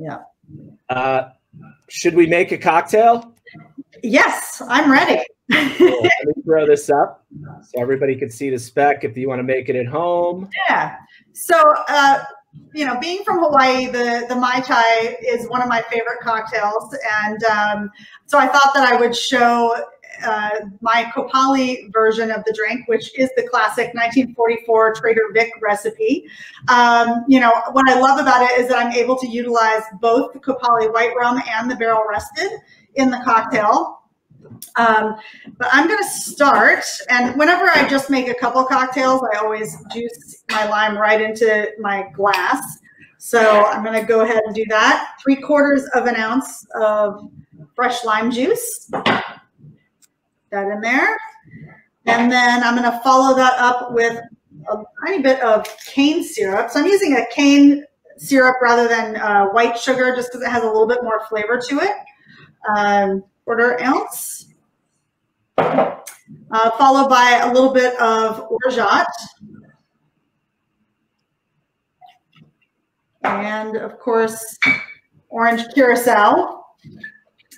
Yeah. Should we make a cocktail? Yes, I'm ready. Cool. Let me throw this up so everybody can see the spec if you want to make it at home. Yeah. So, you know, being from Hawaii, the Mai Tai is one of my favorite cocktails. And so I thought that I would show my Kopali version of the drink, which is the classic 1944 Trader Vic recipe. You know, what I love about it is that I'm able to utilize both the Kopali white rum and the barrel rested in the cocktail. But I'm going to start, and whenever I just make a couple cocktails, I always juice my lime right into my glass. So I'm going to go ahead and do that. 3/4 of an ounce of fresh lime juice. That in there. And then I'm going to follow that up with a tiny bit of cane syrup. So I'm using a cane syrup rather than white sugar just because it has a little bit more flavor to it. 1/4 ounce. Followed by a little bit of orgeat. And of course, orange curacao.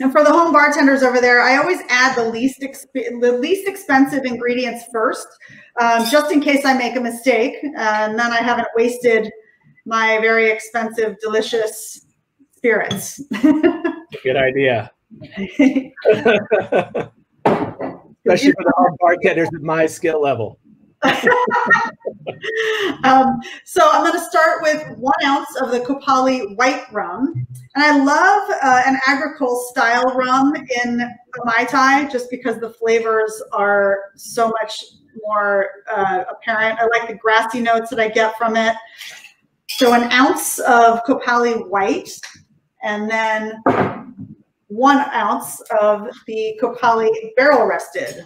And for the home bartenders over there, I always add the least expensive ingredients first, just in case I make a mistake. And then I haven't wasted my very expensive, delicious spirits. Good idea. Especially for the home bartenders at my skill level. So I'm going to start with 1 ounce of the Kopali white rum. And I love an agricole style rum in the Mai Tai just because the flavors are so much more apparent. I like the grassy notes that I get from it. So 1 ounce of Kopali white, and then 1 ounce of the Kopali barrel rested.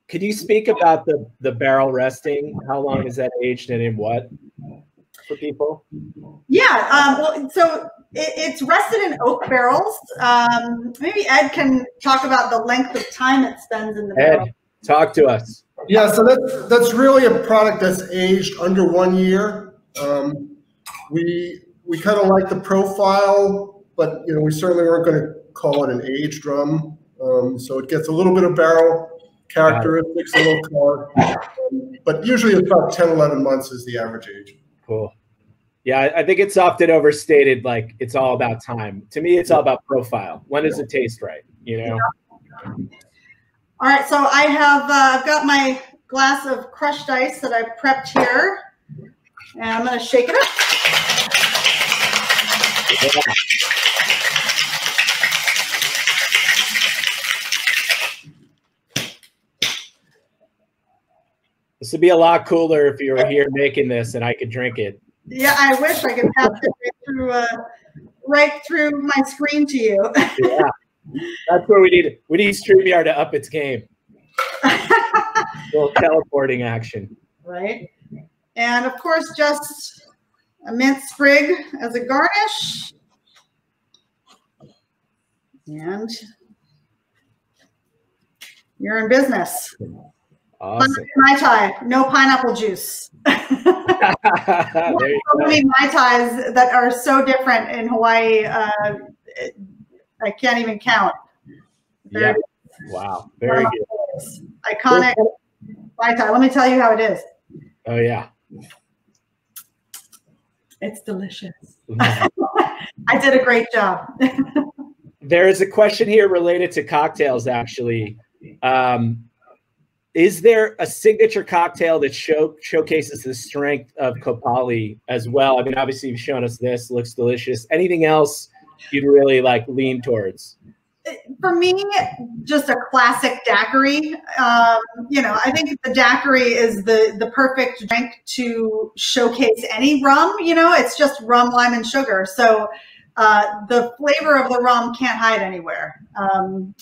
Could you speak about the barrel resting? How long is that aged and in what for people? Yeah, well, so it's rested in oak barrels. Maybe Ed can talk about the length of time it spends in the barrel. Ed, talk to us. Yeah, so that's really a product that's aged under 1 year. We kind of like the profile, but you know we certainly weren't going to call it an aged rum. So it gets a little bit of barrel characteristics, a little color, but usually it's about 10, 11 months is the average age. Cool. Yeah, I think it's often overstated, like it's all about time. To me, it's all about profile. When does it taste right, you know? Yeah. All right, so I have I've got my glass of crushed ice that I've prepped here, and I'm going to shake it up. Yeah. This would be a lot cooler if you were here making this and I could drink it. Yeah, I wish I could pass it right through my screen to you. Yeah, that's where we need StreamYard to up its game. A little teleporting action. Right. And of course, just a mint sprig as a garnish. And you're in business. Awesome. Mai Tai, no pineapple juice. So many Mai Tais that are so different in Hawaii, I can't even count. Yeah. Wow. Very good. Iconic Mai Tai. Let me tell you how it is. Oh, yeah. It's delicious. I did a great job. There is a question here related to cocktails, actually. Is there a signature cocktail that showcases the strength of Kopali as well? I mean, obviously you've shown us this, looks delicious. Anything else you'd really like lean towards? For me, just a classic daiquiri. You know, I think the daiquiri is the perfect drink to showcase any rum. You know, it's just rum, lime, and sugar. So the flavor of the rum can't hide anywhere.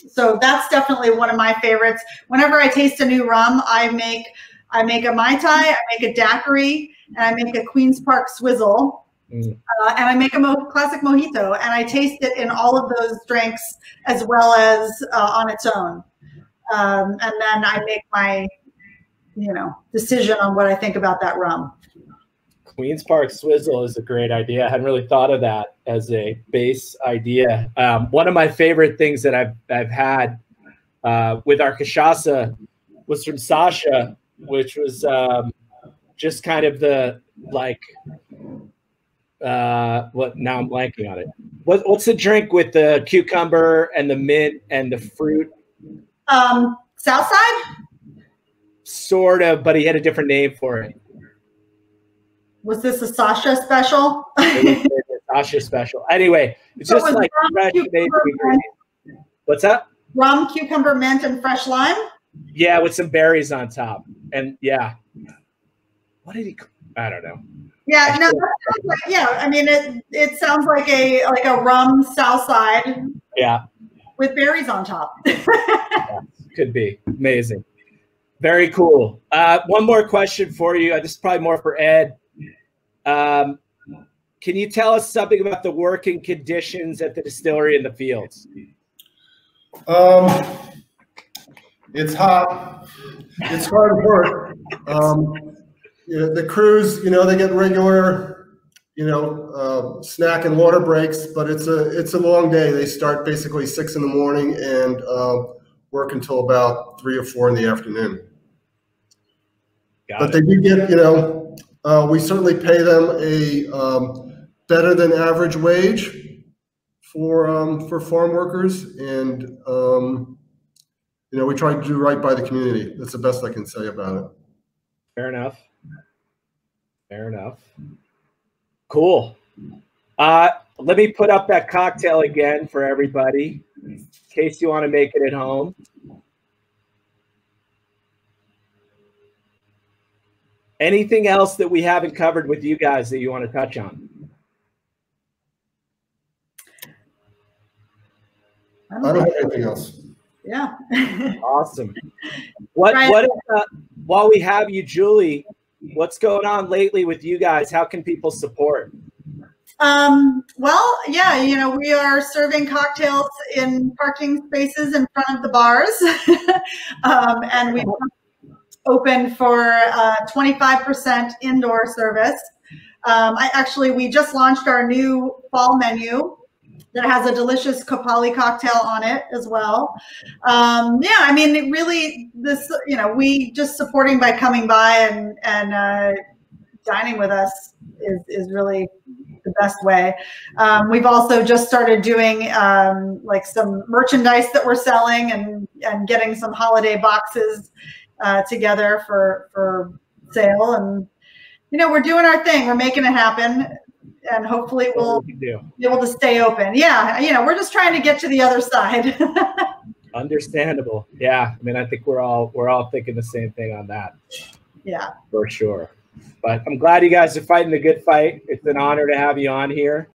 So that's definitely one of my favorites. Whenever I taste a new rum, I make a Mai Tai, I make a daiquiri, and I make a Queen's Park Swizzle. And I make a classic mojito, and I taste it in all of those drinks as well as on its own. And then I make decision on what I think about that rum. Queens Park Swizzle is a great idea. I hadn't really thought of that as a base idea. One of my favorite things that I've had with our cachaça was from Sasha, which was just kind of the what? Now I'm blanking on it. What's the drink with the cucumber and the mint and the fruit? Southside? Sort of, but he had a different name for it. Was this a Sasha special? It was a Sasha special. Anyway, it's just like fresh ingredients. What's that? Rum, cucumber, mint, and fresh lime? Yeah, with some berries on top. And yeah. What did he? I don't know. Yeah, no, I mean it sounds like a rum Southside. Yeah. With berries on top. Yeah, could be. Amazing. Very cool. One more question for you. This is probably more for Ed. Can you tell us something about the working conditions at the distillery in the fields? It's hot. It's hard work. The crews, they get regular, snack and water breaks, but it's a long day. They start basically 6 in the morning and work until about 3 or 4 in the afternoon. But they do get, we certainly pay them a better than average wage for farm workers, and we try to do right by the community. That's the best I can say about it. Fair enough. Fair enough. Cool. Let me put up that cocktail again for everybody, in case you want to make it at home. Anything else that we haven't covered with you guys that you want to touch on? I don't have anything else. Yeah. Awesome. While we have you, Julie, what's going on lately with you guys? How can people support? Well, yeah, we are serving cocktails in parking spaces in front of the bars. And we've open for 25% indoor service. We just launched our new fall menu that has a delicious Kopali cocktail on it as well. It really, we just supporting by coming by and dining with us is really the best way. We've also just started doing some merchandise that we're selling and getting some holiday boxes together for sale, and we're doing our thing. We're making it happen, and hopefully we'll be able to stay open. Yeah, we're just trying to get to the other side. Understandable. Yeah, I think we're all thinking the same thing on that. Yeah, for sure. But I'm glad you guys are fighting the good fight. It's an honor to have you on here.